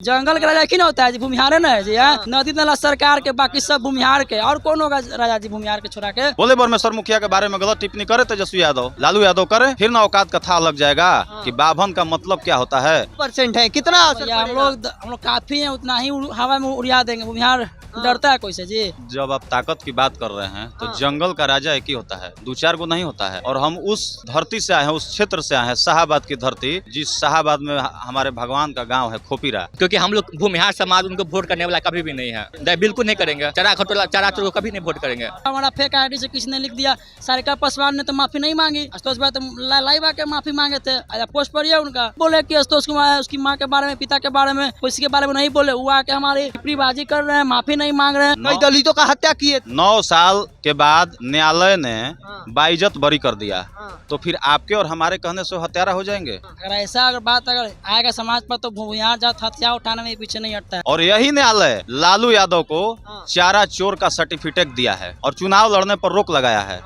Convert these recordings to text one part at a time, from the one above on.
जंगल के राजा की ना होता है जी, भूमिहार ना है जी। नदी नाला सरकार के, बाकी सब भूमिहार के। और कौन होगा राजा जी भूमिहार के छोड़ा के? बोले परमेश्वर मुखिया के बारे में गलत टिप्पणी करे तेजस्वी यादव, लालू यादव करे, फिर ना औकात का था लग जाएगा कि बाभन का मतलब क्या होता है। % है कितना असर हम लोग काफी है, उतना ही हवा में उड़ा देंगे। भूमिहार डरता है कोई से जी? जब आप ताकत की बात कर रहे हैं तो जंगल का राजा एक ही होता है, 2-4 गो नहीं होता है। और हम उस धरती से आए हैं, उस क्षेत्र से आए हैं, शाहाबाद की धरती, जिस शाहाबाद में हमारे भगवान का गांव है खोपीरा। क्योंकि हम लोग भूमिहार समाज उनको वोट करने वाला कभी भी नहीं है, बिल्कुल नहीं करेंगे। चरा खटोला चरा चोर को कभी नहीं वोट करेंगे। हमारा फेक आईडी से किसी ने लिख दिया, सारिका पासवान ने तो माफी नहीं मांगी, आशुतोष भाई तो लाइव आके माफी मांगे थे। पोस्ट पढ़िए उनका, बोले कि आशुतोष कुमार उसकी माँ के बारे में, पिता के बारे में, किसी के बारे में नहीं बोले। वो आके हमारी टिप्पणीबाजी कर रहे हैं, माफी नहीं मांग रहे हैं। दलितों का हत्या किए 9 साल के बाद न्यायालय ने बाइज्जत बरी कर दिया, तो फिर आपके और हमारे कहने से हत्यारा हो जाएंगे? अगर बात आएगा समाज पर तो भूमिहार जात हथियार उठाने में पीछे नहीं हटता है। और यही न्यायालय लालू यादव को चारा चोर का सर्टिफिकेट दिया है और चुनाव लड़ने पर रोक लगाया है,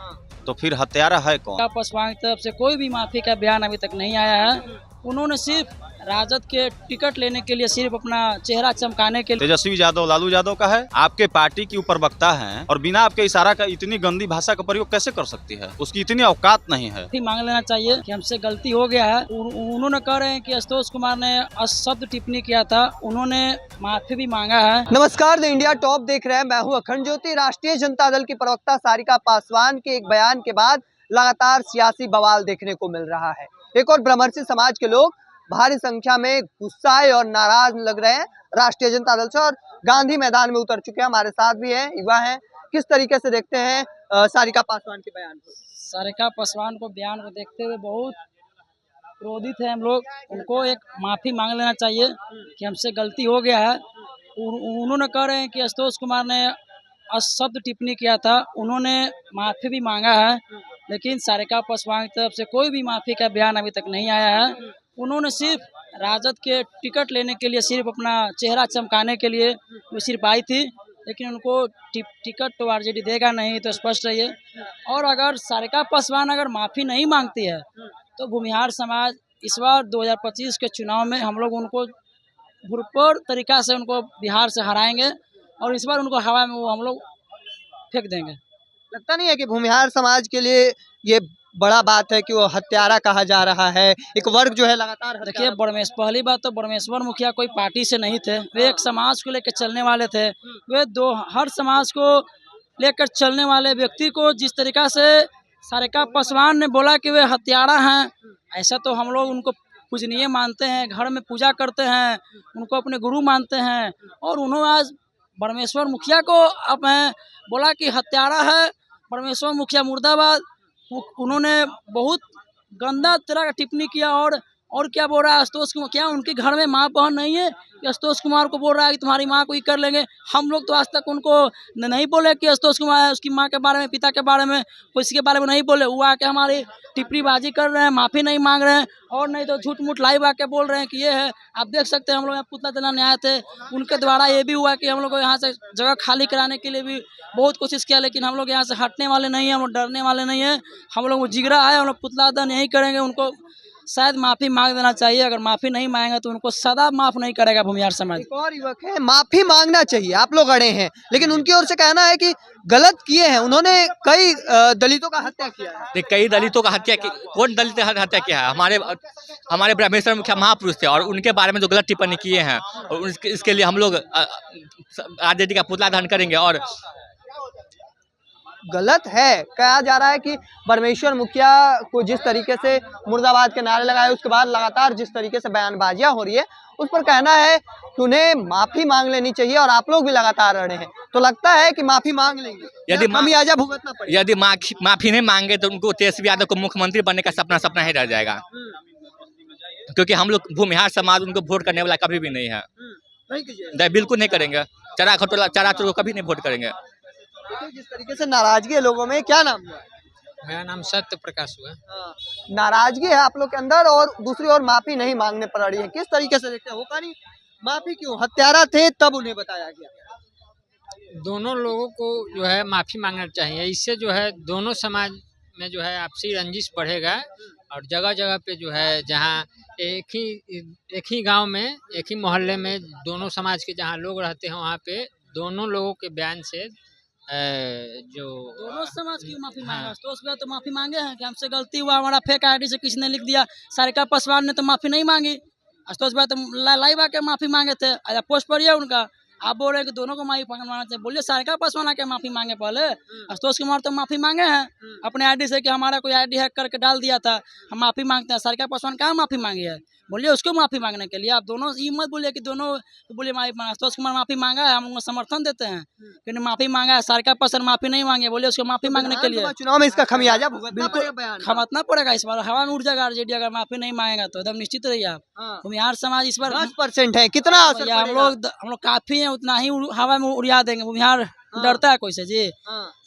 तो फिर हत्यारा है कौन? पासवान की तरफ से कोई भी माफी का बयान अभी तक नहीं आया है। उन्होंने सिर्फ राजद के टिकट लेने के लिए, सिर्फ अपना चेहरा चमकाने के लिए। तेजस्वी यादव लालू यादव का है, आपके पार्टी की ऊपर वक्ता है, और बिना आपके इशारा का इतनी गंदी भाषा का प्रयोग कैसे कर सकती है? उसकी इतनी औकात नहीं है। मांग लेना चाहिए कि हमसे गलती हो गया है। उन्होंने कह रहे हैं कि आशुतोष कुमार ने अशब्द टिप्पणी किया था, उन्होंने माफी भी मांगा है। नमस्कार, द इंडिया टॉप देख रहे हैं, मैं हूं अखंड ज्योति। राष्ट्रीय जनता दल की प्रवक्ता सारिका पासवान के एक बयान के बाद लगातार सियासी बवाल देखने को मिल रहा है। एक और ब्रह्मर्षि समाज के लोग भारी संख्या में गुस्साए और नाराज लग रहे हैं राष्ट्रीय जनता दल से, और गांधी मैदान में उतर चुके हैं। हमारे साथ भी हैं, युवा हैं। किस तरीके से देखते हैं सारिका पासवान के बयान को? सारिका पासवान को बयान को देखते हुए बहुत क्रोधित है हम लोग। उनको एक माफी मांग लेना चाहिए कि हमसे गलती हो गया है। उन्होंने कह रहे हैं कि आशुतोष कुमार ने अशब्द टिप्पणी किया था, उन्होंने माफी भी मांगा है, लेकिन सारिका पासवान की तरफ से कोई भी माफी का बयान अभी तक नहीं आया है। उन्होंने सिर्फ राजद के टिकट लेने के लिए, सिर्फ अपना चेहरा चमकाने के लिए वो सिर्फ आई थी, लेकिन उनको टिकट तो आरजेडी देगा नहीं, तो स्पष्ट रहिए। और अगर सारिका पासवान अगर माफ़ी नहीं मांगती है तो भूमिहार समाज इस बार 2025 के चुनाव में हम लोग उनको भरपूर तरीका से उनको बिहार से हराएंगे, और इस बार उनको हवा में वो हम लोग फेंक देंगे। लगता नहीं है कि भूमिहार समाज के लिए ये बड़ा बात है कि वो हत्यारा कहा जा रहा है? एक वर्ग जो है लगातार देखिए, पहली बात तो ब्रह्मेश्वर मुखिया कोई पार्टी से नहीं थे, वे एक समाज को लेकर चलने वाले थे। वे हर समाज को लेकर चलने वाले व्यक्ति को जिस तरीका से सारिका पासवान ने बोला कि वे हत्यारा हैं, ऐसा तो हम लोग उनको पूजनीय मानते हैं, घर में पूजा करते हैं, उनको अपने गुरु मानते हैं, और उन्होंने आज ब्रह्मेश्वर मुखिया को अब बोला कि हत्यारा है। ब्रह्मेश्वर मुखिया मुर्दाबाद। उन्होंने बहुत गंदा तरह का टिप्पणी किया। और क्या बोल रहा है आशुतोष कुमार? क्या उनके घर में माँ बहन नहीं है कि आशुतोष कुमार को बोल रहा है कि तुम्हारी माँ को ही कर लेंगे? हम लोग तो आज तक उनको नहीं बोले कि आशुतोष कुमार उसकी माँ के बारे में, पिता के बारे में, किसी के बारे में नहीं बोले। वो आके हमारी टिप्पणीबाजी कर रहे हैं, माफ़ी नहीं मांग रहे हैं, और नहीं तो झूठ मूठ लाइव आके बोल रहे हैं कि ये है। आप देख सकते हैं, हम लोग यहाँ पुतला जलाने आए थे, उनके द्वारा ये भी हुआ कि हम लोग को यहाँ से जगह खाली कराने के लिए भी बहुत कोशिश किया, लेकिन हम लोग यहाँ से हटने वाले नहीं हैं, हम लोग डरने वाले नहीं हैं। हम लोग वो जिगरा है, हम लोग पुतला दहन यही करेंगे। उनको शायद माफी मांग देना चाहिए। अगर माफी नहीं मांगेंगे तो उनको सदा माफ नहीं करेगा भूमिहार समाज। एक और युवक है, माफी मांगना चाहिए, आप लोग अड़े हैं, लेकिन उनकी ओर से कहना है कि गलत किए हैं, उन्होंने कई दलितों का हत्या किया है। कई दलितों का हत्या की, कौन दलित हत्या किया है? हमारे ब्रह्मेश्वर मुखिया महापुरुष थे, और उनके बारे में जो गलत टिप्पणी किए हैं, और इसके लिए हम लोग आरजेडी का पुतला दहन करेंगे। और गलत है, कहा जा रहा है कि परमेश्वर मुखिया को जिस तरीके से मुर्दाबाद के नारे लगाए, उसके बाद लगातार जिस तरीके से बयानबाजियां हो रही है, उस पर कहना है कि उन्हें माफी मांग लेनी चाहिए, और आप लोग भी लगातार अड़े हैं, तो लगता है कि माफी मांग लेंगे, यदि खामियाजा भुगतना पड़ेगा। यदि माफी नहीं मांगे तो उनको तेजस्वी यादव को मुख्यमंत्री बनने का सपना ही रह जाएगा, क्योंकि हम लोग भूमिहार समाज उनको वोट करने वाला कभी भी नहीं है, बिल्कुल नहीं करेंगे। चरा खटोला चरा चोर को कभी नहीं वोट करेंगे। जिस तरीके से नाराजगी है लोगों में, क्या नाम है? मेरा नाम सत्य प्रकाश हुआ। नाराजगी है आप लोग के अंदर, और दूसरी ओर माफी नहीं मांगने पर अड़ी है। किस तरीके से देखते हैं? होगा नहीं माफी क्यों? हत्यारा थे तब उन्हें बताया गया। दोनों लोगों को जो है माफी मांगना चाहिए, इससे जो है दोनों समाज में जो है आपसी रंजिश बढ़ेगा, और जगह जगह पे जो है जहाँ एक ही गांव में एक ही मोहल्ले में दोनों समाज के जहाँ लोग रहते हैं वहाँ पे दोनों लोगों के बयान से जो दोनों समाज की माफी मांगे। हाँ। आशुतोष भैया तो माफी मांगे हैं कि हमसे गलती हुआ, हमारा फेक आईडी से किसी ने लिख दिया। सारिका पासवान ने तो माफी नहीं मांगी। आशुतोष भैया तो लाइव आके माफी मांगे थे, पोस्ट पढ़िए उनका। आप बोल रहे हैं कि दोनों को माफी मांगना चाहिए, बोलिए सारिका पासवान आके माफी मांगे पहले। आशुतोष कुमार तो माफी मांगे हैं अपने आईडी से कि हमारा कोई आईडी हैक करके डाल दिया था, हम माफी मांगते हैं। सारिका पासवान कहाँ माफी मांगी है, बोलिए उसको माफी मांगने के लिए। आप दोनों ये मत बोलिए कि दोनों बोलिए माफी मांगा। आशुतोष कुमार माफी मांगा है, हम उनको समर्थन देते हैं कि माफी मांगा है। सारिका पासवान माफी नहीं मांगे, बोलिए उसको माफी मांगने के लिए। विधानसभा चुनाव में इसका खमियाजा बिल्कुल खमतना पड़ेगा इस बार, हवा में उड़ जाएगा आरजेडी अगर माफी नहीं मांगेगा तो। एकदम निश्चित रहिए आप। भूमिहार समाज इस बार 10% है, कितना असर या पड़ेगा? हम लोग काफी हैं, उतना ही हवा में उड़ा देंगे। भूमिहार डरता है कोई से जी?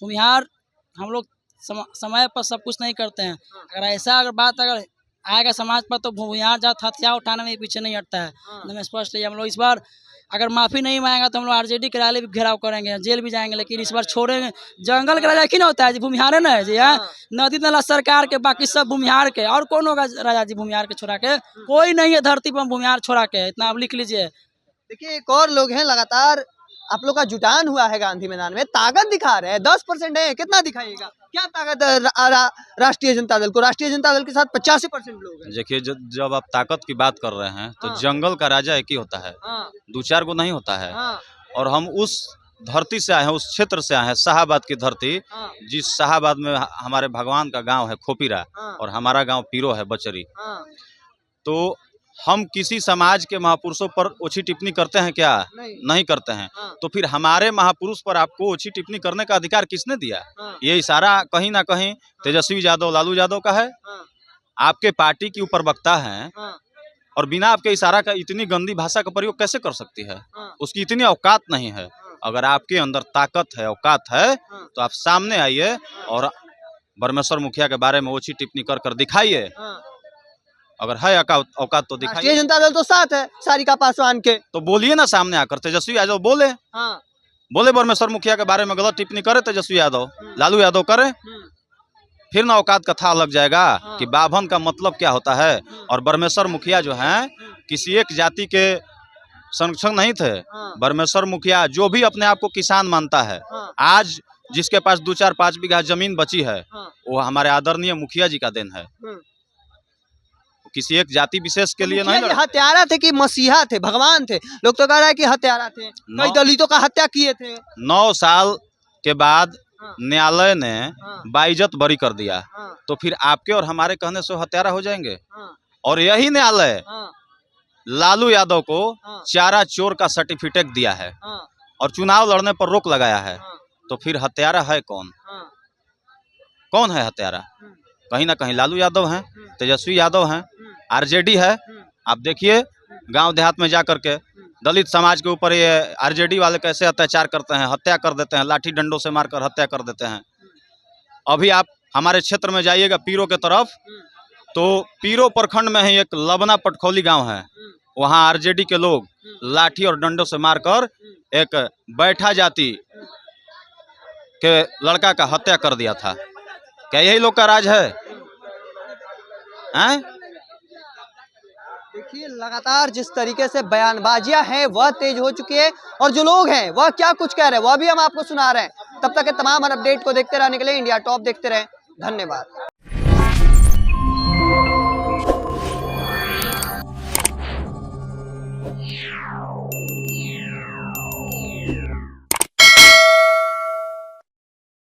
भूमिहार हम लोग समय पर सब कुछ नहीं करते हैं। अगर ऐसा बात आएगा समाज पर तो भूमिहार जात हथियार उठाने में पीछे नहीं हटता है। एकदम स्पष्ट है। हम लोग इस बार अगर माफी नहीं मांगेगा तो हम लोग आरजेडी के रैली भी घेराव करेंगे, जेल भी जाएंगे, लेकिन इस बार छोड़ेंगे। जंगल का राजा की ना होता है जी, भूमिहार ना है जी। नदी नाला सरकार के, बाकी सब भूमिहार के। और कौन होगा राजा जी भूमिहार के छोड़ा के? कोई नहीं है धरती पर भूमिहार छोड़ा के, इतना आप लिख लीजिए। देखिए एक और लोग हैं, लगातार आप लोग का जुटान हुआ है गांधी मैदान में, ताकत दिखा रहे हैं। 10% है, कितना दिखाइएगा? क्या ताकत राष्ट्रीय जनता दल को? राष्ट्रीय जनता दल के साथ 85% लोग हैं। देखिए जब आप ताकत की बात कर रहे हैं तो जंगल का राजा एक ही होता है, दो चार को नहीं होता है। और हम उस धरती से आए हैं, उस क्षेत्र से आए हैं, शाहाबाद की धरती, जिस शाहाबाद में हमारे भगवान का गांव है खोपीरा और हमारा गांव पीरो है बचरी। तो हम किसी समाज के महापुरुषों पर ओछी टिप्पणी करते हैं क्या? नहीं करते हैं। तो फिर हमारे महापुरुष पर आपको ओछी टिप्पणी करने का अधिकार किसने दिया? ये इशारा कहीं ना कहीं तेजस्वी यादव, लालू यादव का है। आपके पार्टी की ऊपर वक्ता है और बिना आपके इशारा का इतनी गंदी भाषा का प्रयोग कैसे कर सकती है? उसकी इतनी औकात नहीं है। अगर आपके अंदर ताकत है, औकात है, तो आप सामने आइए और बरमेश्वर मुखिया के बारे में ओछी टिप्पणी कर कर दिखाइए। अगर है औकात तो दिखाइए। राष्ट्रीय जनता दल तो साथ है सारिका पासवान के, तो बोलिए ना सामने आकर। तेजस्वी यादव बोले, बोले बरमेश्वर मुखिया के बारे में गलत टिप्पणी करे तेजस्वी यादव, लालू यादव करे, फिर ना औकात का था लग जाएगा कि बाभन का मतलब क्या होता है। और बरमेश्वर मुखिया जो हैं किसी एक जाति के संरक्षक नहीं थे। बरमेश्वर मुखिया जो भी अपने आप को किसान मानता है, आज जिसके पास 2-4-5 बीघा जमीन बची है, वो हमारे आदरणीय मुखिया जी का देन है। किसी एक जाति विशेष के लिए नहीं। हत्यारा थे कि मसीहा थे, भगवान थे? लोग तो कह रहा है कि हत्यारा थे, कई दलितों का हत्या किए थे। 9 साल के बाद न्यायालय ने बाइज्जत बरी कर दिया, तो फिर आपके और हमारे कहने से हत्यारा हो जाएंगे? और यही न्यायालय लालू यादव को चारा चोर का सर्टिफिकेट दिया है और चुनाव लड़ने पर रोक लगाया है, तो फिर हत्यारा है कौन? कौन है हत्यारा? कहीं ना कहीं लालू यादव हैं, तेजस्वी यादव हैं, आरजेडी है। आप देखिए गांव देहात में जा करके दलित समाज के ऊपर ये आरजेडी वाले कैसे अत्याचार करते हैं, हत्या कर देते हैं, लाठी डंडों से मारकर हत्या कर देते हैं। अभी आप हमारे क्षेत्र में जाइएगा पीरो के तरफ, तो पीरो प्रखंड में ही एक लबना पटखोली गांव है, वहां आरजेडी के लोग लाठी और डंडों से मारकर एक बैठा जाति के लड़का का हत्या कर दिया था। क्या यही लोग का राज है? देखिए लगातार जिस तरीके से बयानबाजियां हैं वह तेज हो चुकी है, और जो लोग हैं वह क्या कुछ कह रहे हैं वह भी हम आपको सुना रहे हैं। तब तक के तमाम अपडेट को देखते रहने के लिए इंडिया टॉप देखते रहें। धन्यवाद।